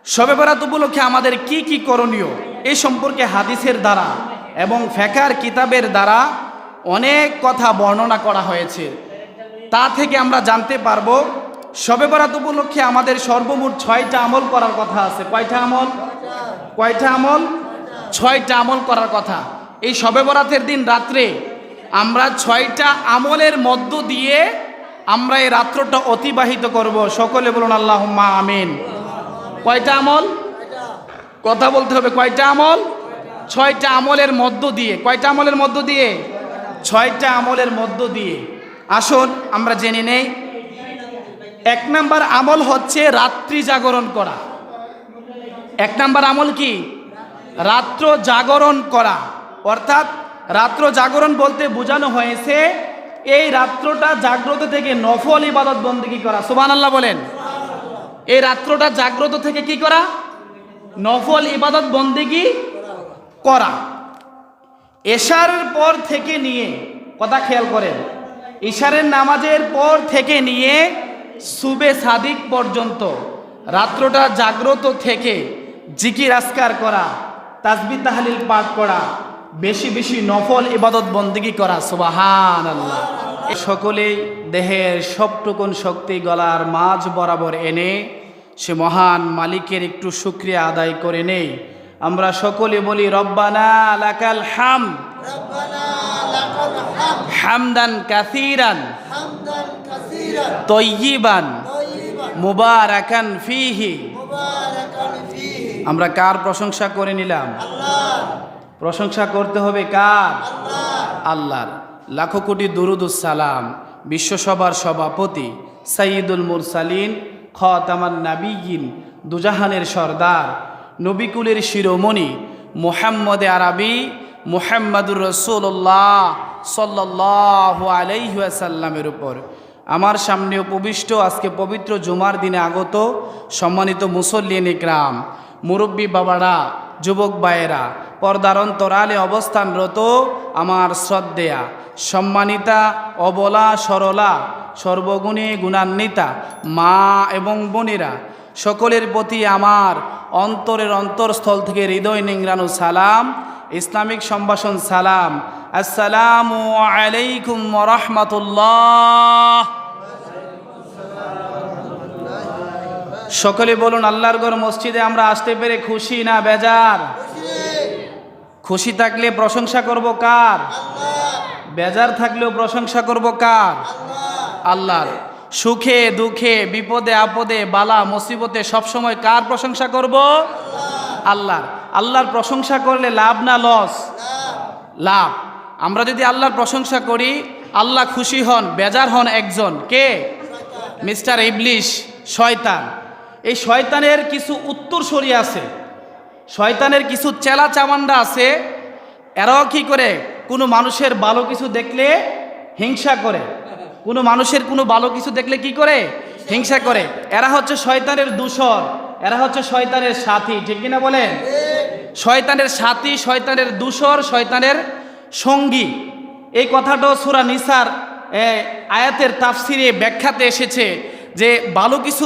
শবে বরাত উপলক্ষে আমাদের কি কি করণীয় এই সম্পর্কে হাদিসের দ্বারা এবং ফিকহের কিতাবের দ্বারা অনেক কথা বর্ণনা করা হয়েছে। তা থেকে আমরা জানতে পারবো শবে বরাত উপলক্ষে আমাদের সর্বমোট 6টা আমল করার কথা আছে। কয়টা আমল? 6টা আমল করার কথা। এই শবে বরাতের দিন রাত্রে আমরা 6টা আমলের মধ্য দিয়ে আমরা এই রাত্রটা অতিবাহিত করব। সকলে বলুন আল্লাহুম্মা আমিন। কয়টা আমল? কথা বলতে হবে। কয়টা আমল? 6টা আমলের মধ্য দিয়ে। কয়টা আমলের মধ্য দিয়ে? 6টা আমলের মধ্য দিয়ে। আসুন আমরা জেনে নেই। 1 নাম্বার আমল হচ্ছে রাত্রি জাগরণ করা। 1 নাম্বার আমল কি? রাত্র জাগরণ করা। অর্থাৎ রাত্র জাগরণ বলতে বোঝানো হয়েছে এই রাত্রটা জাগ্রত থেকে নফল ইবাদত বন্দেগী করা। সুবহানাল্লাহ বলেন। এই রাত্রটা জাগ্রত থেকে কি করা? নফল ইবাদত বন্দেগী করা। এশারের পর থেকে নিয়ে, কথা খেয়াল করেন, ইশারের নামাজের পর থেকে নিয়ে সুবে সাদিক পর্যন্ত রাত্রটা জাগ্রত থেকে জিকির আজকার করা, তাসবিহ তাহলিল পাঠ করা, বেশি বেশি নফল ইবাদত বন্দেগী করা। সুবহানাল্লাহ। সকলেই দেহের সবটুকুন শক্তি গলার মাঝ বরাবর এনে সে মহান মালিকের একটু শুকরিয়া আদায় করে নেই। আমরা সকলে বলি রব্বানা লাকাল হামদ হামদান কাসীরান তয়্যিবান মুবারাকান ফীহি। আমরা কার প্রশংসা করে নিলাম? প্রশংসা করতে হবে কার? আল্লাহর। লাখো কোটি দুরুদুস সালাম বিশ্বসভার সভাপতি সাইয়্যিদুল মুরসালিন খাতামান নাবিয়্যিন দুজাহানের সরদার নবিকুলের শিরোমণি মুহাম্মদে আরবি মুহাম্মাদুর রাসূলুল্লাহ সাল্লাল্লাহু আলাইহি ওয়াসাল্লামের উপর আমার সামনে উপবিষ্ট আজকে পবিত্র জুমার দিনে আগত সম্মানিত মুসল্লিন ইকরাম, মুরব্বী বাবারা, যুবক ভাইয়েরা, পর্দার অন্তরালে অবস্থানরত আমার শ্রদ্ধেয়া সম্মানিতা অবলা সরলা সর্বগুণে গুণান্বিতা মা এবং বোনেরা, সকলের প্রতি আমার অন্তরের অন্তরস্থল থেকে হৃদয় নিংড়ানো সালাম, ইসলামিক সম্ভাষণ সালাম। আসসালামু আলাইকুম ওয়া রাহমাতুল্লাহ। সকলে বলুন আল্লাহর ঘর মসজিদে আমরা আসতে পেরে খুশি না বেজার? খুশি থাকলে প্রশংসা করব কার? বেজার থাকলেও প্রশংসা করব কার? আল্লাহর। সুখে দুঃখে বিপদে আপদে বালা মুসিবতে সবসময় কার প্রশংসা করব? আল্লাহর। আল্লাহর প্রশংসা করলে লাভ না লস? লাভ। আমরা যদি আল্লাহর প্রশংসা করি আল্লাহ খুশি হন, বেজার হন একজন, কে? মিস্টার ইবলিশ, শয়তান। এই শয়তানের কিছু উত্তরসূরি আছে, শয়তানের কিছু চেলা চামান্ডা আছে। এরাও কি করে? কোনো মানুষের ভালো কিছু দেখলে হিংসা করে। কোনো মানুষের কোনো ভালো কিছু দেখলে কি করে? হিংসা করে। এরা হচ্ছে শয়তানের দূষর, এরা হচ্ছে শয়তানের সাথী। ঠিক কিনা বলেন? শয়তানের সাথী, শয়তানের দূষর, শয়তানের সঙ্গী। এই কথাটাও সূরা নিসার আয়াতের তাফসিরে ব্যাখ্যাতে এসেছে যে ভালো কিছু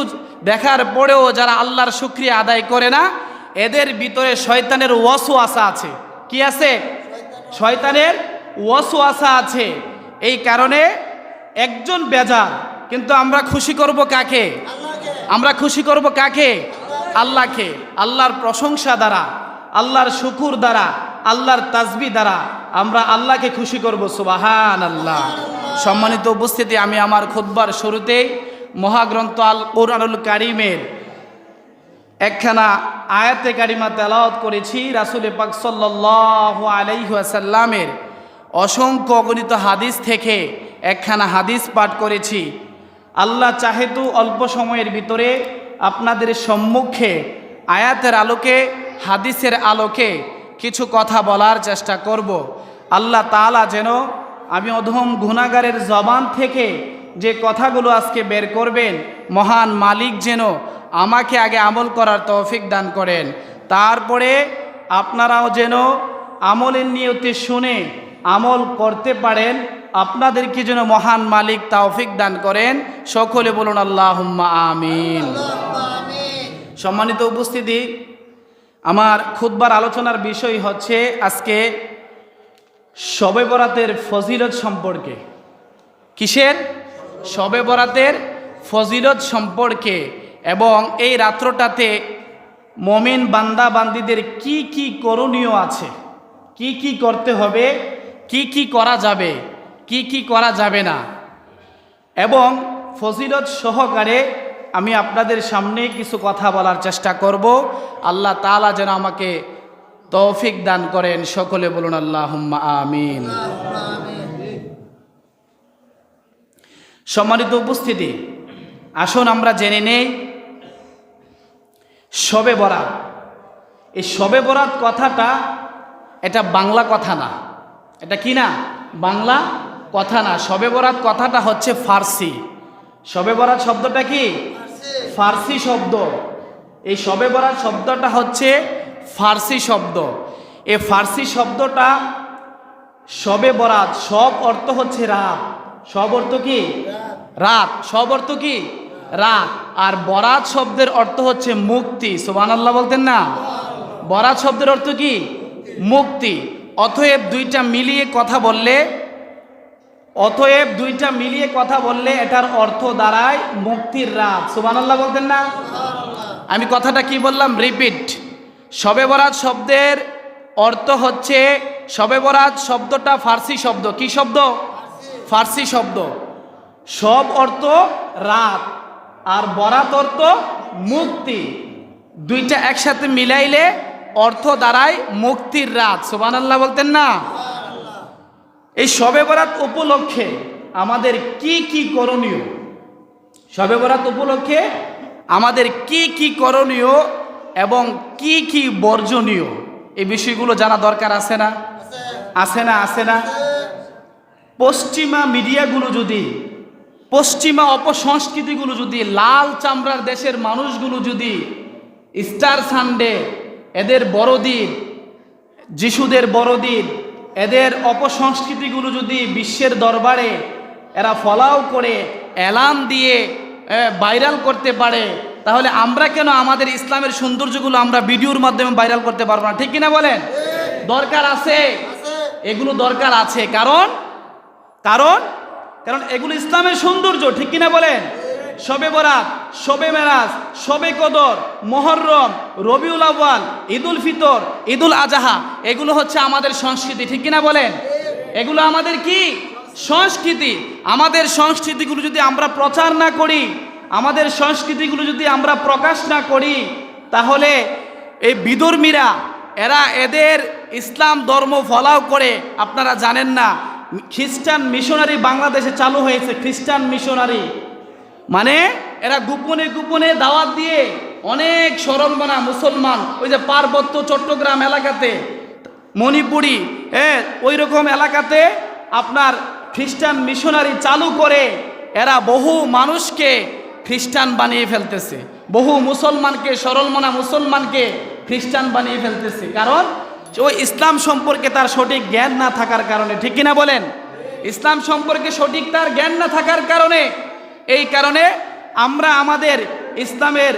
দেখার পরেও যারা আল্লাহর শুকরিয়া আদায় করে না, এদের ভিতরে শয়তানের ওয়াসওয়াসা আছে। কি আছে? শয়তানের ওয়াসওয়াসা আছে। এই কারণে একজন বেজার, কিন্তু আমরা খুশি করব কাকে? আমরা খুশি করব কাকে? আল্লাহকে। আল্লাহর প্রশংসা দ্বারা, আল্লাহর শুকুর দ্বারা, আল্লাহর তাসবিহ দ্বারা আমরা আল্লাহকে খুশি করব। সুবহানাল্লাহ। সম্মানিত উপস্থিতি, আমি আমার খুতবার শুরুতেই মহাগ্রন্থ আল কোরআনুল কারীমের একখানা আয়াতে কারিমা তেলাওয়াত করেছি। রাসূল পাক সাল্লাল্লাহু আলাইহি ওয়াসাল্লামের অসংখ্য অগণিত হাদিস থেকে একখানা হাদিস পাঠ করেছি। আল্লাহ চাহেতু অল্প সময়ের ভিতরে আপনাদের সম্মুখে আয়াতের আলোকে, হাদিসের আলোকে কিছু কথা বলার চেষ্টা করব। আল্লাহ তাআলা যেন আমি অধম গুনাহগারের জবান থেকে যে কথাগুলো আজকে বের করবেন, মহান মালিক যেন আমাকে আগে আমল করার তৌফিক দান করেন, তারপরে আপনারাও যেন আমলের নিয়তে শুনে আমল করতে পারেন। আপনাদেরকে যেন মহান মালিক তৌফিক দান করেন। সকলে বলুন আল্লাহুম্মা আমিন। সম্মানিত উপস্থিতি, আমার খুতবার আলোচনার বিষয় হচ্ছে আজকে শবে বরাতের ফজিলত সম্পর্কে। কিসের? শবে বরাতের ফজিলত সম্পর্কে, এবং এই রাত্রটাতে মুমিন বান্দা বান্দীদের কি কি করণীয় আছে, কি কি করতে হবে, কি কি করা যাবে, কি কি করা যাবে না, এবং ফজিলত সহকারে আমি আপনাদের সামনে কিছু কথা বলার চেষ্টা করব। আল্লাহ তাআলা যেন আমাকে তৌফিক দান করেন। সকলে বলুন আল্লাহুম্মা আমিন। সম্মানিত উপস্থিতি, আসুন আমরা জেনে নেই শবে বরাত। এই শবে বরাত কথাটা এটা বাংলা কথা না। এটা কি না? বাংলা কথা না। শবে বরাত কথাটা হচ্ছে ফার্সি। শবে বরাত শব্দটা কি? ফার্সি শব্দ। এই শবে বরাত শব্দটা হচ্ছে ফার্সি শব্দ। এই ফার্সি শব্দটা শবে বরাত, সব অর্থ হচ্ছে রাত। সব অর্থ কি? রাত। সব অর্থ কি? রাত। আর বরাত শব্দের অর্থ হচ্ছে মুক্তি। সুবহানাল্লাহ বলতেন না? বরাত শব্দের অর্থ কি? মুক্তি। অতএব দুইটা মিলিয়ে কথা বললে এটার অর্থ দাঁড়ায় মুক্তির রাত। সুবহানাল্লাহ বলতেন না? আমি কথাটা কি বললাম? রিপিট। শবে বরাত শব্দের অর্থ হচ্ছে, শবে বরাত শব্দটা ফার্সি শব্দ। কি শব্দ? ফার্সি শব্দ। সব অর্থ রাত আর বরাত অর্থ মুক্তি। দুইটা একসাথে মিলাইলে অর্থ দাঁড়ায় মুক্তির রাত। সুবহানাল্লাহ বলতেন না? এই শবে বরাত উপলক্ষে আমাদের কি কি করণীয়, শবে বরাত উপলক্ষে আমাদের কি কি করণীয় এবং কি কি বর্জনীয়, এই বিষয়গুলো জানা দরকার আছে না? আছে না? আছে না? পশ্চিমা মিডিয়াগুলো যদি, পশ্চিমা অপসংস্কৃতিগুলো যদি, লাল চামড়ার দেশের মানুষগুলো যদি স্টার সানডে, এদের বড়দিন, যিশুদের বড়দিন, এদের অপসংস্কৃতিগুলো যদি বিশ্বের দরবারে এরা ফলাও করে এলান দিয়ে ভাইরাল করতে পারে, তাহলে আমরা কেন আমাদের ইসলামের সৌন্দর্যগুলো আমরা ভিডিওর মাধ্যমে ভাইরাল করতে পারবো না? ঠিক কিনা বলেন? দরকার আছে, এগুলো দরকার আছে। কারণ কারণ কারণ এগুলো ইসলামের সৌন্দর্য। ঠিক কিনা বলেন? শবে বরাত, শবে মেরাজ, শবে কদর, মুহররম, রবিউল আউয়াল, ঈদুল ফিতর, ঈদুল আজহা, এগুলো হচ্ছে আমাদের সংস্কৃতি। ঠিক কিনা বলেন? এগুলো আমাদের কি? সংস্কৃতি। আমাদের সংস্কৃতিগুলো যদি আমরা প্রচার না করি, আমাদের সংস্কৃতিগুলো যদি আমরা প্রকাশ না করি, তাহলে এই বিধর্মীরা এরা এদের ইসলাম ধর্ম ফলাও করে। আপনারা জানেন না, খ্রিস্টান মিশনারি বাংলাদেশে চালু হয়েছে। খ্রিস্টান মিশনারি মানে এরা গোপনে গোপনে দাওয়াত দিয়ে অনেক সরলমনা মুসলমান, ওই যে পার্বত্য চট্টগ্রাম এলাকাতে, মণিপুরি, ওই রকম এলাকাতে আপনার খ্রিস্টান মিশনারি চালু করে এরা বহু মানুষকে খ্রিস্টান বানিয়ে ফেলতেছে, বহু মুসলমানকে, সরলমনা মুসলমানকে খ্রিস্টান বানিয়ে ফেলতেছে। কারণ ওই ইসলাম সম্পর্কে তার সঠিক জ্ঞান না থাকার কারণে। ঠিক কিনা বলেন? ইসলাম সম্পর্কে সঠিক তার জ্ঞান না থাকার কারণে, এই কারণে আমরা আমাদের ইসলামের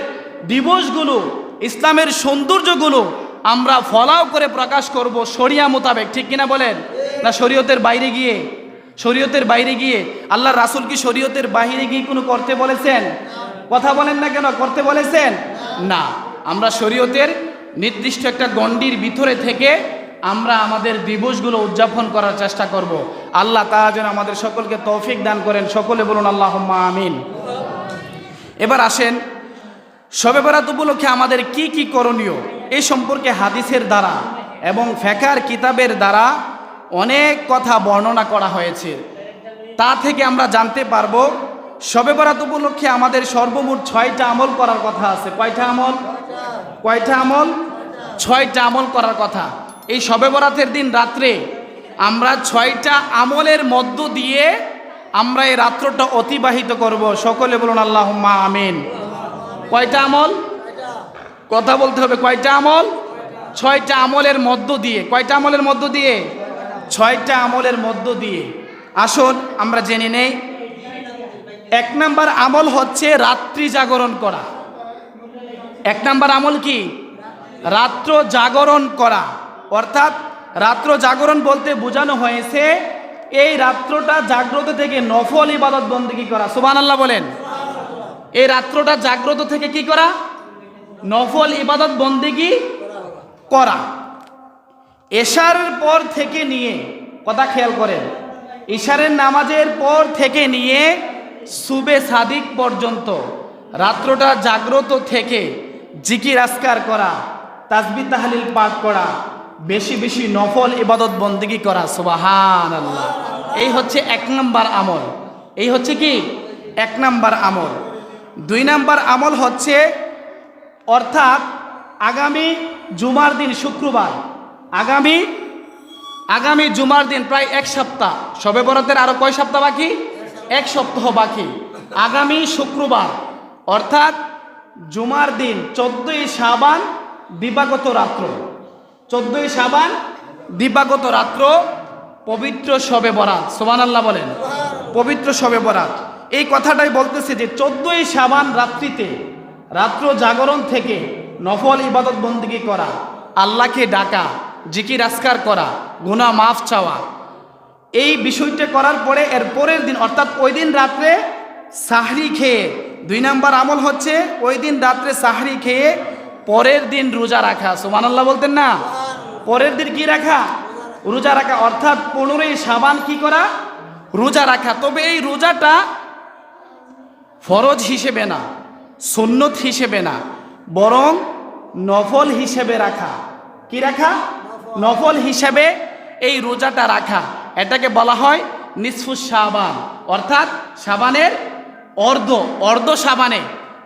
দিবসগুলো, ইসলামের সৌন্দর্যগুলো আমরা ফলাও করে প্রকাশ করব শরিয়া মোতাবেক। ঠিক কিনা বলেন? না শরীয়তের বাইরে গিয়ে? শরীয়তের বাইরে গিয়ে আল্লাহ রাসূল কি শরীয়তের বাইরে গিয়ে কোনো করতে বলেছেন? কথা বলেন না কেন? করতে বলেছেন না। আমরা শরীয়তের নির্দিষ্ট একটা গণ্ডির ভিতরে থেকে আমরা আমাদের দিবসগুলো উদযাপন করার চেষ্টা করব। আল্লাহ তাআলা যেন আমাদের সকলকে তৌফিক দান করেন। সকলে বলুন আল্লাহুম্মা আমিন। এবার আসেন শবে বরাত উপলক্ষে আমাদের কি কি করণীয়, এই সম্পর্কে হাদিসের দ্বারা এবং ফিকহের কিতাবের দ্বারা অনেক কথা বর্ণনা করা হয়েছে। তা থেকে আমরা জানতে পারবো শবে বরাত উপলক্ষে আমাদের সর্বমোট 6টা আমল করার কথা আছে। কয়টা আমল? কয়টা আমল? 6টা আমল করার কথা। এই শবে বরাতের দিন রাত্রে আমরা 6টা আমলের মধ্য দিয়ে আমরা এই রাত্রটা অতিবাহিত করব। সকলে বলুন আল্লাহুম্মা আমিন। কয়টা আমল? কথা বলতে হবে। কয়টা আমল? 6টা আমলের মধ্য দিয়ে। কয়টা আমলের মধ্য দিয়ে? 6টা আমলের মধ্য দিয়ে। আসুন আমরা জেনে নেই। 1 নাম্বার আমল হচ্ছে রাত্রি জাগরণ করা। এক নাম্বার আমল কি? রাত্র জাগরণ করা। অর্থাৎ রাত্র জাগরণ বলতে বোঝানো হয়েছে এই রাত্রটা জাগ্রত থেকে নফল ইবাদত বন্দেগী করা। সুবহানাল্লাহ বলেন। এই রাত্রটা জাগ্রত থেকে কি করা? নফল ইবাদত বন্দেগী করা। এশার পর থেকে নিয়ে, কথা খেয়াল করেন, ইশারের নামাজের পর থেকে নিয়ে সুবে সাদিক পর্যন্ত রাত্রটা জাগ্রত থেকে জিকির আজকার করা, তাসবিহ তাহলিল পাঠ করা, বেশি বেশি নফল ইবাদত বন্দেগী করা। সুবহানাল্লাহ। এই হচ্ছে এক নাম্বার আমল। এই হচ্ছে কি? এক নাম্বার আমল। দুই নাম্বার আমল হচ্ছে, অর্থাৎ আগামী জুমার দিন শুক্রবার, আগামী জুমার দিন প্রায় এক সপ্তাহ, শবে বরাতের আরো কয় সপ্তাহ বাকি? এক সপ্তাহ বাকি। আগামী শুক্রবার অর্থাৎ জুমার দিন 14ই শাবান দিবাগত রাত্র, 14ই শাবান দিবাগত রাত্র পবিত্র শবে বরাত। সুবহানাল্লাহ বলেন। পবিত্র শবে বরাত। এই কথাটাই বলতেছে যে 14ই শাবান রাত্রিতে রাত্র জাগরণ থেকে নফল ইবাদত বন্দেগী করা, আল্লাহকে ডাকা, জিকির আজকার করা, গুনাহ মাফ চাওয়া, এই বিষয়টা করার পরে এর পরের দিন অর্থাৎ ওই দিন রাত্রে সাহরি খেয়ে, দুই নাম্বার আমল হচ্ছে ওই দিন রাত্রে সাহরি খেয়ে পরের দিন রোজা রাখা। সুবহানাল্লাহ বলতেন না? পরের দিন কি রাখা? রোজা রাখা। অর্থাৎ 15ই শাবান কি করা? রোজা রাখা। তবে এই রোজাটা ফরজ হিসেবে না, সুন্নত হিসেবে না, বরং নফল হিসেবে রাখা। কি রাখা? নফল হিসেবে এই রোজাটা রাখা। এটাকে বলা হয় নিসফুস শাবান, অর্থাৎ শাবানের অর্ধ শাবানে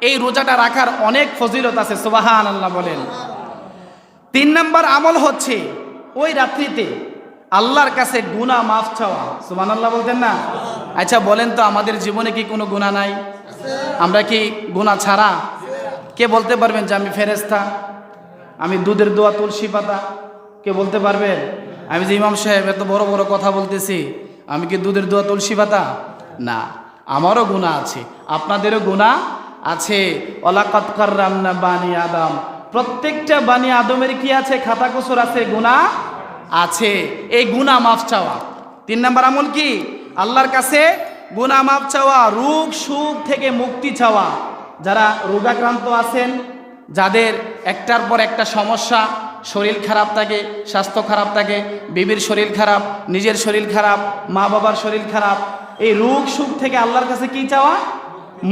এই রোজাটা রাখার অনেক ফজিলত আছে। সুবহানাল্লাহ বলেন। তিন নাম্বার আমল হচ্ছে ওই রাত্রিতে আল্লাহর কাছে গুনাহ মাফ চাওয়া। সুবহানাল্লাহ বলতেন না? আচ্ছা বলেন তো, আমাদের জীবনে কি কোনো গুনাহ নাই? আমরা কি গুনাহ ছাড়া? কে বলতে পারবেন যে আমি ফেরেশতা, আমি দুধের দোয়া তুলসী পাতা? কে বলতে পারবেন? আমি যে ইমাম সাহেব এত বড় বড় কথা বলতেছি, আমি কি দুধের দোয়া তুলসী পাতা? না, আমারও গুনাহ আছে, আপনাদেরও গুনাহ আছে। ওয়ালাকাদ কাররামনা বানি আদম, প্রত্যেকটা বানি আদমের কি আছে? খাতা কসুর আছে, গুনাহ আছে। এই গুনাহ মাফ চাওয়া। তিন নাম্বার আমল কি? আল্লাহর কাছে গুনাহ মাফ চাওয়া, রোগ সুখ থেকে মুক্তি চাওয়া। যারা রোগাক্রান্ত আছেন, যাদের একটার পর একটা সমস্যা, শরীর খারাপ থাকে, স্বাস্থ্য খারাপ থাকে, বিবির শরীর খারাপ, নিজের শরীর খারাপ, মা বাবার শরীর খারাপ, এই রোগ সুখ থেকে আল্লাহর কাছে কি চাওয়া?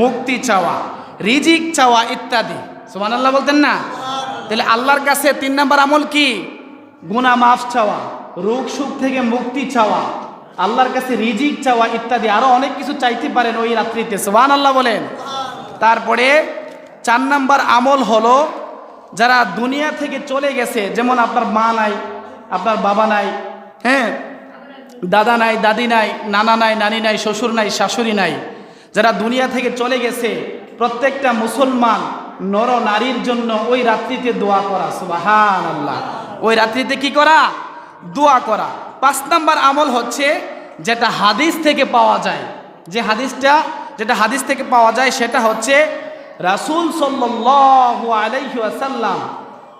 মুক্তি চাওয়া, রিজিক চাওয়া ইত্যাদি। সুবহানাল্লাহ বলতেন না? তাহলে আল্লাহর কাছে তিন নাম্বার আমল কি? গুনাহ মাফ চাওয়া, রোগ সুখ থেকে মুক্তি চাওয়া, আল্লাহর কাছে রিজিক চাওয়া ইত্যাদি। আরো অনেক কিছু চাইতে পারেন ওই রাত্রিতে। সুবহানাল্লাহ বলেন। তারপরে চার নাম্বার আমল হলো, যারা দুনিয়া থেকে চলে গেছে, যেমন আপনার মা নাই, আপনার বাবা নাই, হ্যাঁ, দাদা নাই, দাদি নাই, নানা নাই, নানি নাই, শ্বশুর নাই, শাশুড়ি নাই, যারা দুনিয়া থেকে চলে গেছে, প্রত্যেকটা মুসলমান নর নারীর জন্য ওই রাত্রিতে দোয়া করা। সুবহানাল্লাহ। ওই রাত্রিতে কি করা? দোয়া করা। পাঁচ নাম্বার আমল হচ্ছে যেটা হাদিস থেকে পাওয়া যায়, যেটা হাদিস থেকে পাওয়া যায় সেটা হচ্ছে রাসূল সাল্লাল্লাহু আলাইহি ওয়াসাল্লাম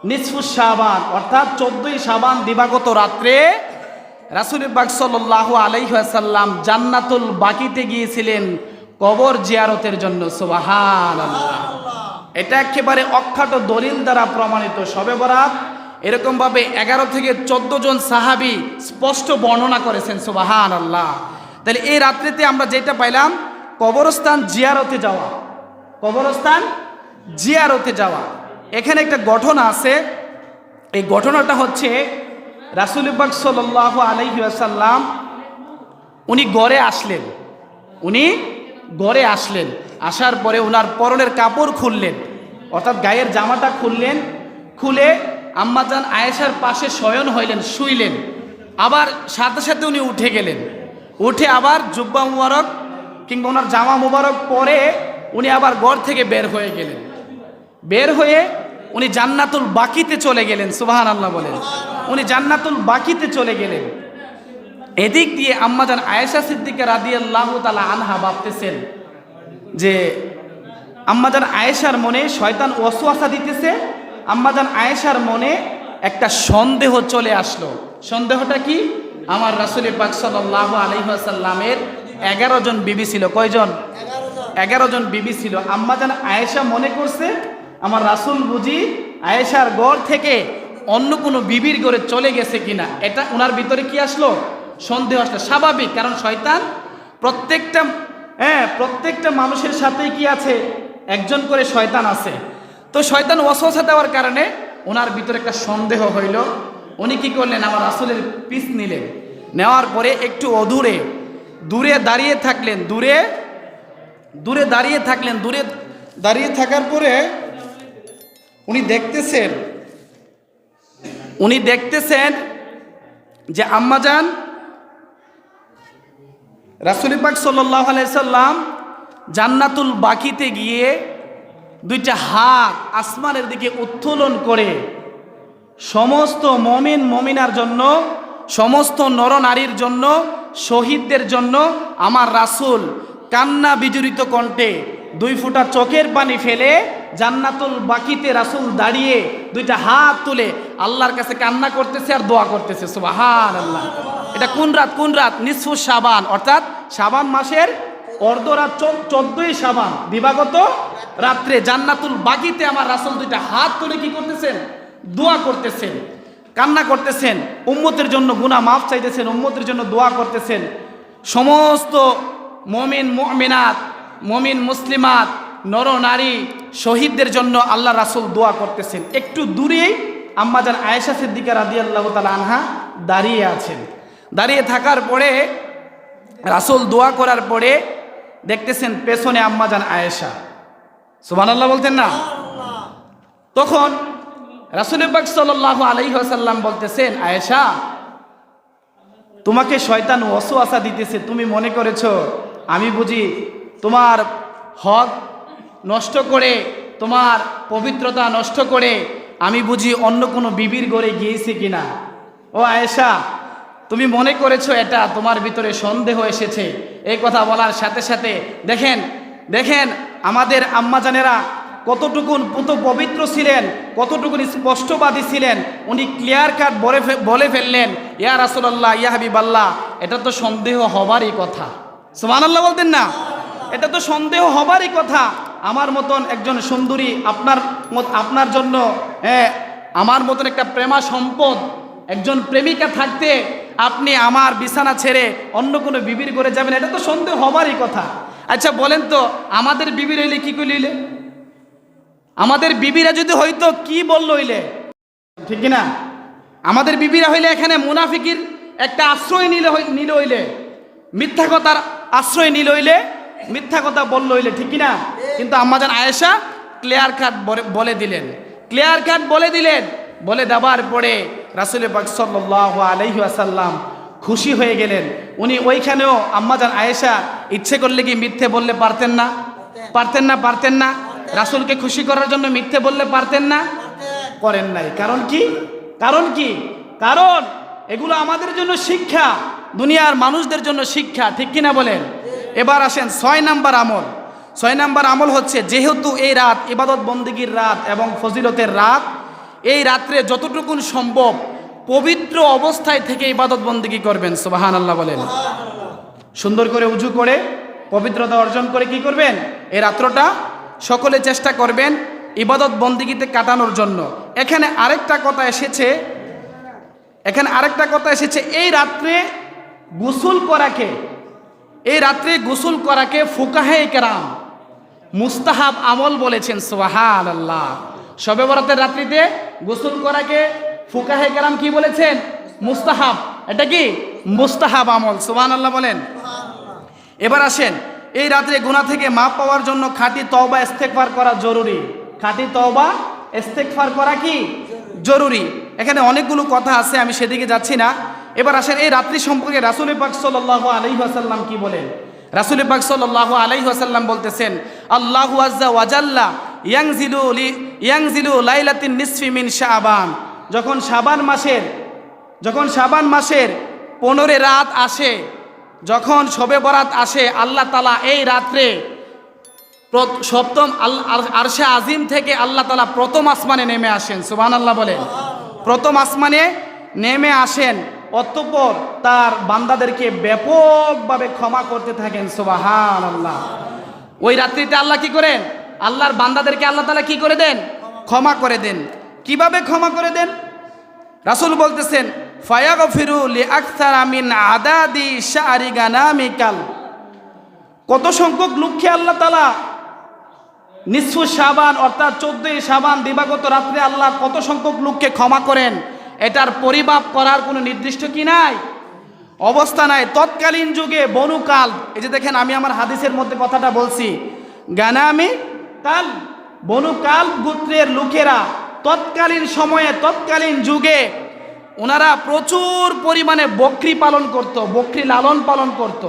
নিসফুস শাবান অর্থাৎ 14ই শাবান দিবাগত রাত্রে রাসূল পাক সাল্লাল্লাহু আলাইহি ওয়াসাল্লাম জান্নাতুল বাকিতে গিয়েছিলেন কবর জিয়ারতের জন্য। সুবহানাল্লাহ। এটা একেবারে অখ্যাত দলিল দ্বারা প্রমাণিত। শবে বরাত এরকম ভাবে 11 থেকে 14 জন সাহাবী স্পষ্ট বর্ণনা করেছেন। সুবহানাল্লাহ। তাহলে এই রাত্রিতে আমরা যেটা পাইলাম, কবরস্থান জিয়ারতে যাওয়া, কবরস্থান জিয়ারতে যাওয়া। এখানে একটা ঘটনা আছে। এই ঘটনাটা হচ্ছে রাসূল পাক সাল্লাল্লাহু আলাইহি ওয়াসাল্লাম উনি ঘরে আসলেন, আসার পরে ওনার পরনের কাপড় খুললেন, অর্থাৎ গায়ের জামাটা খুলে আম্মাজান আয়েশার পাশে শয়ন হইলেন, শুইলেন। আবার সাথে সাথে উনি উঠে গেলেন, উঠে আবার জুব্বা মুবারক কিংবা ওনার জামা মুবারক পরে উনি আবার ঘর থেকে বের হয়ে গেলেন। বের হয়ে উনি জান্নাতুল বাকিতে চলে গেলেন। সুবহানাল্লাহ বলেন। উনি জান্নাতুল বাকিতে চলে গেলেন। এদিক দিয়ে আম্মাজান আয়েশা সিদ্দিকা রাদিয়াল্লাহু তাআলা আনহা ভাবতেছেন যে আম্মাজান আয়েশার মনে শয়তান ওয়াসওয়াসা দিতেছে। আম্মাজান আয়েশার মনে একটা সন্দেহ চলে আসলো। সন্দেহটা কি? আমার রাসূল পাক সাল্লাল্লাহু আলাইহি ওয়াসাল্লামের 11 জন বিবি ছিল। কয়জন? 11 জন বিবি ছিল। আম্মাজান আয়েশা মনে করছে আমার রাসূল বুঝি আয়েশার ঘর থেকে অন্য কোনো বিবির ঘরে চলে গেছে কিনা। এটা ওনার ভিতরে কি আসলো? সন্দেহ আসলো। স্বাভাবিক, কারণ শয়তান প্রত্যেকটা মানুষের সাথেই কি আছে? একজন করে শয়তান আছে। তো শয়তান ওয়াসওয়াসা দেওয়ার কারণে ওনার ভিতরে একটা সন্দেহ হইল। উনি কি করলেন? আমার রাসূলের পিছ নিলেন। নেওয়ার পরে একটু দূরে দাঁড়িয়ে থাকলেন। দূরে দাঁড়িয়ে থাকার পরে উনি দেখতেছেন যে আম্মাজান রাসূল পাক সাল্লাল্লাহু আলাইহি সাল্লাম জান্নাতুল বাকিতে গিয়ে দুইটা হাত আসমানের দিকে উত্তোলন করে সমস্ত মুমিন মুমিনার জন্য, সমস্ত নরনারীর জন্য, শহীদদের জন্য আমার রাসূল কান্না বিজড়িত কণ্ঠে 2 ফোঁটা চোখের পানি ফেলে জান্নাতুল বাকিতে রাসূল দাঁড়িয়ে দুইটা হাত তুলে আল্লাহর কাছে কান্না করতেছে আর দোয়া করতেছে। সুবহানাল্লাহ। এটা কোন রাত? নিসফু শাবান, অর্থাৎ শাবান মাসের অর্ধরাত, 14ই শাবান দিবাগত রাত্রে জান্নাতুল বাকিতে আমার রাসূল দুইটা হাত তুলে কি করতেছেন? দোয়া করতেছেন, কান্না করতেছেন, উম্মতের জন্য গুনাহ মাফ চাইতেছেন, উম্মতের জন্য দোয়া করতেছেন। সমস্ত মুমিন মুমিনাত, মুমিন মুসলিমাত, নর নারী, শহীদদের জন্য আল্লাহ রাসূল দোয়া করতেছেন। একটু দূরেই আম্মাজান আয়েশা সিদ্দিকা রাদিয়াল্লাহু তাআলা আনহা দাঁড়িয়ে আছেন। দাঁড়িয়ে থাকার পরে রাসূল দোয়া করার পরে দেখতেছেন পেছনে আম্মাজান আয়েশা। সুবহানাল্লাহ বলতেন না? তখন রাসূল পাক সাল্লাল্লাহু আলাইহি ওয়াসাল্লাম বলতেছেন, আয়েশা, তোমাকে শয়তান ওয়াসওয়াসা দিতেছে। তুমি মনে করেছো আমি বুঝি তোমার হক নষ্ট করে, তোমার পবিত্রতা নষ্ট করে আমি বুঝি অন্য কোনো বিবির ঘরে গিয়েছি কিনা। ও আয়েশা, তুমি মনে করেছো এটা তোমার ভিতরে সন্দেহ এসেছে। এই কথা বলার সাথে সাথে দেখেন আমাদের আম্মাজানেরা কতটুকুন পবিত্র ছিলেন, কতটুকুন স্পষ্টবাদী ছিলেন। উনি ক্লিয়ার কাট বলে ফেললেন, ইয়া রাসূলুল্লাহ, ইয়া হাবিবাল্লাহ, এটা তো সন্দেহ হবারই কথা। সুবহানাল্লাহ বলতেন না? এটা তো সন্দেহ হবারই কথা। আমার মতন একজন সুন্দরী আপনার জন্য, আমার মতন একটা প্রেমা সম্পদ একজন প্রেমিকা থাকতে আপনি আমার বিছানা ছেড়ে অন্য কোনো বিবির ঘরে যাবেন, এটা তো সন্দেহ হবারই কথা। আচ্ছা বলেন তো, আমাদের বিবির হইলে কি কইলে? আমাদের বিবিরা যদি হইতো কি বলল হইলে? ঠিক না? আমাদের বিবিরা হইলে এখানে মুনাফিকির একটা আশ্রয় নিল হইলে, মিথ্যা কথার আশ্রয় নিল হইলে, মিথ্যা কথা বলল হইলে, ঠিক না? কিন্তু আম্মাজান আয়েশা ক্লিয়ার কাট বলে দিলেন। বলে দেওয়ার পরে রাসূল পাক সাল্লাল্লাহু আলাইহি ওয়াসাল্লাম খুশি হয়ে গেলেন। উনি ওইখানেও আম্মাজান আয়েশা ইচ্ছে করলে কি মিথ্যে বললে পারতেন না? রাসূলকে খুশি করার জন্য মিথ্যে বললে পারতেন না? করেন নাই। কারণ কি? কারণ এগুলো আমাদের জন্য শিক্ষা, দুনিয়ার মানুষদের জন্য শিক্ষা, ঠিক কিনা বলেন? এবার আসেন 6 নাম্বার আমল হচ্ছে, যেহেতু এই রাত ইবাদত বন্দেগীর রাত এবং ফজিলতের রাত, এই রাত্রে যতটুকুন সম্ভব পবিত্র অবস্থায় থেকে ইবাদত বন্দেগী করবেন। সুবহানাল্লাহ বলেন। সুন্দর করে উজু করে পবিত্রতা অর্জন করে কি করবেন? এই রাত্রটা সকলে চেষ্টা করবেন ইবাদত বন্দেগীতে কাটানোর জন্য। এখানে আরেকটা কথা এসেছে, এই রাত্রে গোসল করাকে ফুকাহায়ে কেরাম মুস্তাহাব আমল বলেছেন। সুবহানাল্লাহ। শবে বরাতের রাত্রিতে গোসল করাকে ফুকাহায়ে কেরাম কি বলেছেন? মুস্তাহাব। এটা কি? মুস্তাহাব আমল। সুবহানাল্লাহ বলেন। এবার আসেন, এই রাত্রে গুনাহ থেকে মাপ পাওয়ার জন্য খাঁটি তওবা ইস্তেগফার করা জরুরি। খাঁটি তওবা ইস্তেগফার করা কি জরুরি? এখানে অনেকগুলো কথা আছে, আমি সেদিকে যাচ্ছি না। এবার আসেন, এই রাত্রি সম্পর্কে রাসূল পাক সাল্লাল্লাহু আলাইহি ওয়াসাল্লাম কি বলেন? রাসূল পাক সাল্লাল্লাহু আলাইহি ওয়াসাল্লাম বলতেছেন, আল্লাহু আজ্জা ওয়া জাল্লা ইয়ানজিলু লাইলাতিন নিসফি মিন শাবান। যখন শাবান মাসের 15 রাত আসে, যখন শবে বরাত আসে, আল্লাহ তাআলা এই রাত্রে সপ্তম আরশে আজিম থেকে আল্লাহ তাআলা প্রথম আসমানে নেমে আসেন। সুবহানাল্লাহ বলেন। প্রথম আসমানে নেমে আসেন, অতঃপর তার বান্দাদেরকে ব্যাপকভাবে ক্ষমা করতে থাকেন। সুবহানাল্লাহ। ওই রাত্রিতে আল্লাহ কি করেন? আল্লাহর বান্দাদেরকে আল্লাহ তাআলা কি করে দেন? ক্ষমা করে দেন। কিভাবে ক্ষমা করে দেন? রাসূল বলতেছেন, ফায়াগফিরু লিআকসারা মিন আদাদি শারি গানামিকাল। কত সংখ্যক লোককে আল্লাহ তাআলা নিসফু শাবান অর্থাৎ 14 শাবান দিবাগত রাত্রে আল্লাহ কত সংখ্যক লোককে ক্ষমা করেন, এটার পরিমাপ করার কোনো নির্দিষ্ট কি নাই, অবস্থা নাই। তৎকালীন যুগে বনু কাল, এই যে দেখেন আমি আমার হাদিসের মধ্যে কথাটা বলছি, গানামি কাল, বনু কাল গোত্রের লোকেরা তৎকালীন সময়ে তৎকালীন যুগে ওনারা প্রচুর পরিমাণে বকরি পালন করত, বকরি লালন পালন করত।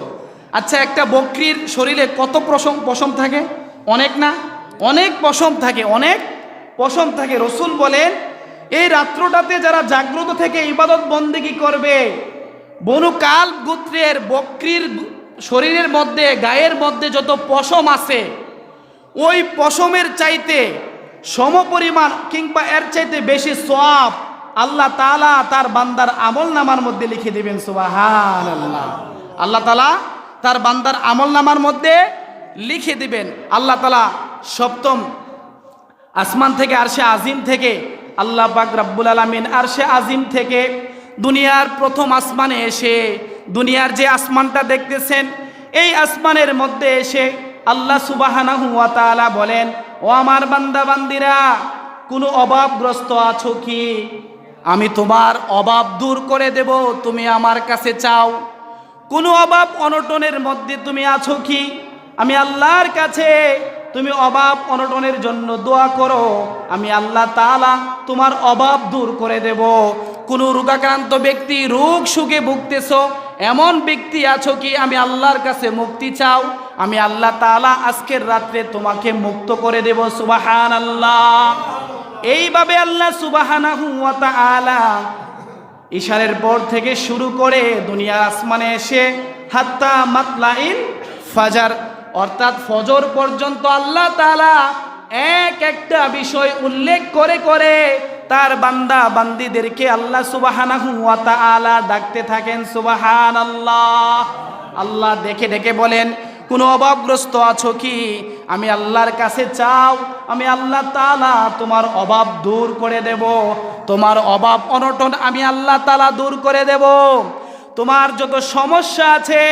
আচ্ছা, একটা বকরির শরীরে কত পশম থাকে? অনেক না? অনেক পশম থাকে, অনেক পশম থাকে। রসুল বলেন, এই রাত্রটাতে যারা জাগ্রত থেকে ইবাদত বন্দেগী করবে, বনু কাল গোত্রের বকরির শরীরের মধ্যে গায়ের মধ্যে যত পশম আছে, ওই পশমের চাইতে সমপরিমাণ কিংবা এর চাইতে বেশি সওয়াব আল্লাহ তাআলা তার বান্দার আমল নামার মধ্যে লিখে দিবেন। সুবহানাল্লাহ। আল্লাহ তাআলা তার বান্দার আমল নামার মধ্যে লিখে দিবেন। আল্লাহ তাআলা সপ্তম আসমান থেকে আরশে আজিম থেকে আল্লাহ পাক রব্বুল আলামিন আরশে আজিম থেকে দুনিয়ার প্রথম আসমানে এসে, দুনিয়ার যে আসমানটা দেখতেছেন, এই আসমানের মধ্যে এসে আল্লাহ সুবহানাহু ওয়া তাআলা বলেন, ও আমার বান্দা বান্দিরা, কোনো অভাবগ্রস্ত আছো কি? আমি তোমার অভাব দূর করে দেব, তুমি আমার কাছে চাও। কোনো অভাব অনটনের মধ্যে তুমি আছো কি? আমি আল্লাহর কাছে তুমি অভাব অনটনের জন্য দোয়া করো, আমি আল্লাহ তাআলা তোমার অভাব দূর করে দেব। কোনো রোগাক্রান্ত ব্যক্তি, রোগ সুখে ভুগতেছো, এমন ব্যক্তি আছো কি? আমি আল্লাহর কাছে মুক্তি চাও, আমি আল্লাহ তাআলা আজকের রাত্রে তোমাকে মুক্ত করে দেব। সুবহানাল্লাহ। এইভাবে আল্লাহ সুবহানাহু ওয়া তাআলা ইশারের পর থেকে শুরু করে দুনিয়ার আসমানে এসে হাত্তা মাতলাইল ফাজার অর্থাৎ ফজর পর্যন্ত আল্লাহ তাআলা এক একটা বিষয় উল্লেখ করে করে তার বান্দা বান্দিদেরকে আল্লাহ সুবহানাহু ওয়া তাআলা ডাকতে থাকেন। সুবহানাল্লাহ। আল্লাহ ডেকে ডেকে বলেন, কোনো অভাবগ্রস্ত আছো কি? আমি আল্লাহর কাছে চাও, আমি আল্লাহ তাআলা তোমার অভাব দূর করে দেব। তোমার অভাব অনটন আমি আল্লাহ তাআলা দূর করে দেব। তোমার যত সমস্যা আছে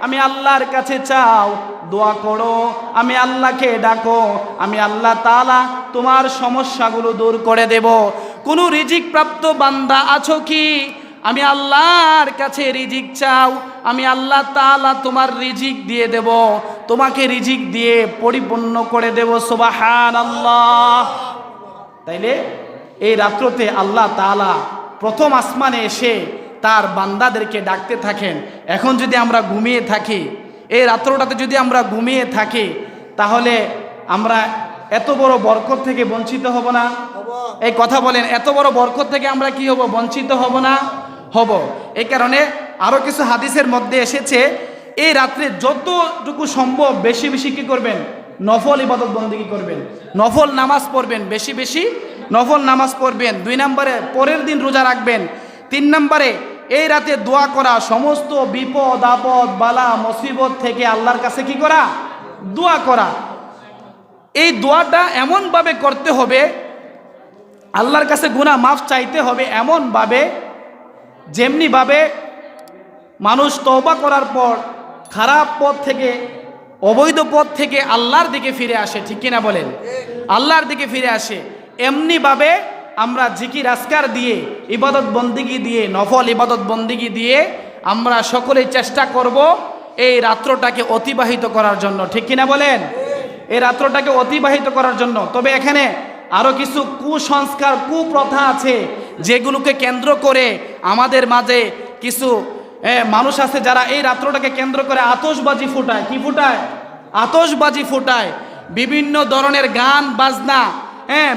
আমি আল্লাহর কাছে চাও, দোয়া করো, আমি আল্লাহকে ডাকো, আমি আল্লাহ তাআলা তোমার সমস্যাগুলো দূর করে দেব। কোনো রিজিক প্রাপ্ত বান্দা আছো কি? আমি আল্লাহর কাছে রিজিক চাও, আমি আল্লাহ তাআলা তোমার রিজিক দিয়ে দেব, তোমাকে রিজিক দিয়ে পরিপূর্ণ করে দেব। সুবহানাল্লাহ। তাইলে এই রাত্রতে আল্লাহ তাআলা প্রথম আসমানে এসে তার বান্দাদেরকে ডাকতে থাকেন। এখন যদি আমরা ঘুমিয়ে থাকি, এই রাত্রটাতে যদি আমরা ঘুমিয়ে থাকি, তাহলে আমরা এত বড় বরকত থেকে বঞ্চিত হব না? এই কথা বলেন, এত বড় বরকত থেকে আমরা কি হব? বঞ্চিত হব না? হব। এই কারণে আরো কিছু হাদিসের মধ্যে এসেছে, এই রাত্রে যতটুকু সম্ভব বেশি বেশি কি করবেন? নফল ইবাদত বন্দেগী করবেন, নফল নামাজ পড়বেন, বেশি বেশি নফল নামাজ পড়বেন। 2 নম্বরে পরের দিন রোজা রাখবেন। 3 নম্বরে এই রাতে দোয়া করা, সমস্ত বিপদ আপদ বালা মুসিবত থেকে আল্লাহর কাছে কি করা? দোয়া করা। এই দোয়াটা এমনভাবে করতে হবে, আল্লাহর কাছে গুনাহ মাফ চাইতে হবে এমনভাবে, যেমনিভাবে মানুষ তওবা করার পর খারাপ পথ থেকে, অবৈধ পথ থেকে আল্লাহর দিকে ফিরে আসে, ঠিক কিনা বলেন? আল্লাহর দিকে ফিরে আসে, এমনিভাবে আমরা জিকির আজকার দিয়ে, ইবাদত বন্দিগি দিয়ে, নফল ইবাদত বন্দিগি দিয়ে আমরা সকলেই চেষ্টা করব এই রাত্রটাকে অতিবাহিত করার জন্য, ঠিক কিনা বলেন? এই রাত্রটাকে অতিবাহিত করার জন্য। তবে এখানে আরো কিছু কুসংস্কার, কুপ্রথা আছে, যেগুলোকে কেন্দ্র করে আমাদের মাঝে কিছু মানুষ আছে যারা এই রাত্রটাকে কেন্দ্র করে আতশবাজি ফুটায়। কি ফুটায়? আতশবাজি ফুটায়। বিভিন্ন ধরনের গান বাজনা,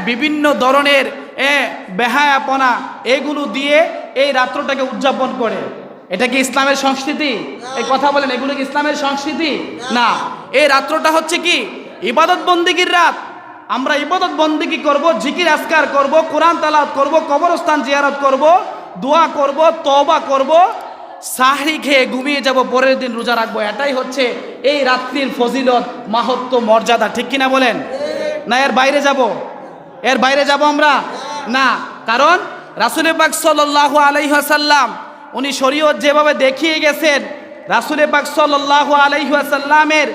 বিভিন্ন ধরনের বেহায়াপনা, এগুলো দিয়ে এই রাত্রটাকে উদযাপন করে। এটা কি ইসলামের সংস্কৃতি? এই কথা বলেন, এগুলো কি ইসলামের সংস্কৃতি? না। এই রাত্রটা হচ্ছে কি? ইবাদত বন্দিগির রাত। আমরা ইবাদত বন্দিগি করব, জিকির আজকার করব, কোরআন তেলাওয়াত করব, কবরস্থান জিয়ারত করব, দোয়া করব, তওবা করব, সাহরি খেয়ে ঘুমিয়ে যাব, পরের দিন রোজা রাখবো। এটাই হচ্ছে এই রাত্রির ফজিলত, মাহাত্ম্য, মর্যাদা। ঠিক কিনা বলেন? না এর বাইরে যাব? এর বাইরে যাব আমরা না। কারণ রাসূল পাক সাল্লাল্লাহু আলাইহি ওয়াসাল্লাম উনি শরীয়ত যেভাবে দেখিয়ে গেছেন, রাসূল পাক সাল্লাল্লাহু আলাইহি ওয়াসাল্লামের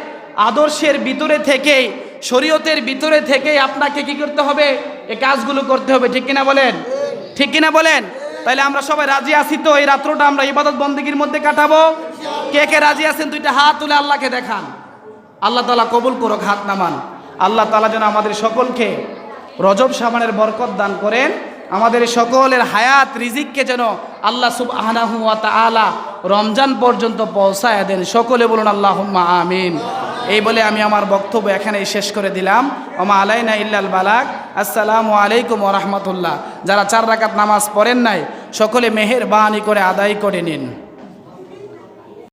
আদর্শের ভিতরে থেকেই, শরীয়তের ভিতরে থেকেই আপনাকে কি করতে হবে? এই কাজগুলো করতে হবে। ঠিক কিনা বলেন? ঠিক কিনা বলেন? তাইলে আমরা সবাই রাজি আছি তো এই রাত্রটা আমরা ইবাদত বন্দেগীর মধ্যে কাটাবো? কে কে রাজি আছেন দুইটা হাত তুলে আল্লাহকে দেখান। আল্লাহ তাআলা কবুল করুক, হাত নামান। আল্লাহ তাআলা যেন আমাদের সকলকে রজব শাবানের বরকত দান করেন, আমাদের সকলের হায়াত রিজিককে যেন আল্লাহ সুবহানাহু ওয়া তাআলা রমজান পর্যন্ত পৌঁছায় দেন। সকলে বলুন আল্লাহুম্মা আমিন। এই বলে আমি আমার বক্তব্য এখানেই শেষ করে দিলাম। ওমা আলাইনা ইল্লাল বালাগ। আসসালামু আলাইকুম ওয়া রাহমাতুল্লাহ। যারা 4 রাকাত নামাজ পড়েন নাই সকলে মেহেরবানি করে আদায় করে নিন।